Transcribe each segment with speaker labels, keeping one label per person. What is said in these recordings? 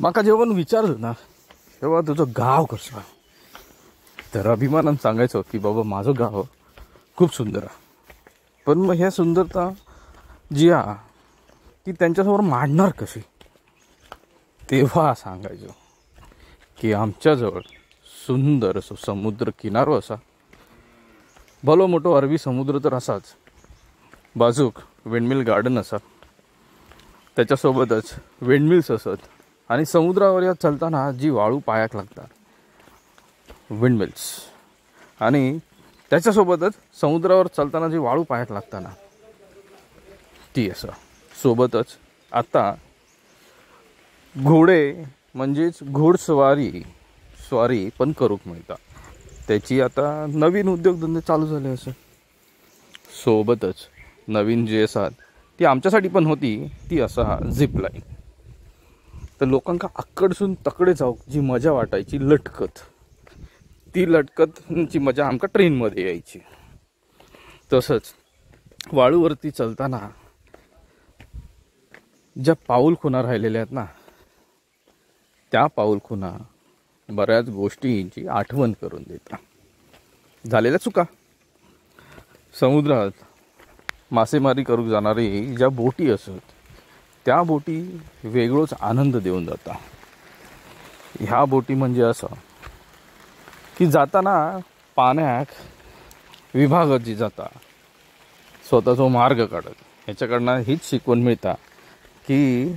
Speaker 1: माका जेव्हा विचारलं ना तेव्हा तुझं गाव कसं, तर अभिमानानं सांगायचं की बाबा माझं गाव खूप सुंदर आहे. पण मग ह्या सुंदरता जी आहे ती त्यांच्यासमोर मांडणार कशी, तेव्हा सांगायचो की आमच्याजवळ सुंदर असो समुद्र किनारो असा, भलो मोठो अरबी समुद्र तर असाच, बाजूक विंडमिल गार्डन असा, त्याच्यासोबतच विंडमिल्स असत आणि समुद्रावर या चलताना जी वाळू पायाक लागतात विंडमिल्स, आणि त्याच्यासोबतच समुद्रावर चालताना जी वाळू पायाक लागताना ती असं. सोबतच आता घोडे म्हणजेच स्वारी पण करूक मिळता, त्याची आता नवीन उद्योगधंदे चालू झाले असं. सोबतच नवीन जी असतात ती आमच्यासाठी पण होती ती असा हा झिप लाईन. तर लोकांका अक्कडसून तकडे जाऊ जी मजा वाटायची लटकत, ती लटकतची मजा आमका ट्रेनमध्ये यायची. तसंच वाळूवरती चलताना ज्या पाऊलखुणा राहिलेल्या आहेत ना, त्या पाऊलखुणा बऱ्याच गोष्टींची आठवण करून देतात. झालेल्या चुका, समुद्रात मासेमारी करूक जाणारी ज्या बोटी असत त्या बोटी वेगळोच आनंद देऊन जाता. ह्या बोटी म्हणजे असं की जाताना पाण्याक विभागत जी जाता स्वतःचा मार्ग काढत, ह्याच्याकडनं हीच शिकवण मिळता की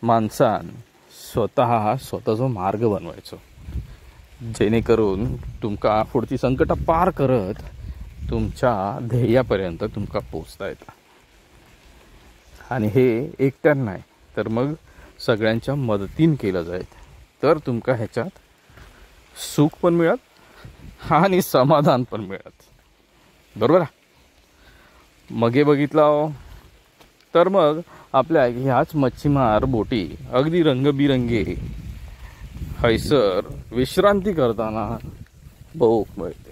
Speaker 1: माणसान स्वतःचा मार्ग बनवायचो, जेणेकरून तुमका पुढची संकट पार करत तुमच्या ध्येयापर्यंत तुमका पोचता येतं. आणि हे एकट्यानं नाही तर मग सगळ्यांच्या मदतीन केलं जाईल, तर तुमका ह्याच्यात सुख पण मिळत आणि समाधान पण मिळत. बरोबर आहे. मगे बघितलं तर मग आपल्या ह्याच मच्छीमार बोटी अगदी रंगबिरंगी हैसर विश्रांती करताना बघूक मिळत.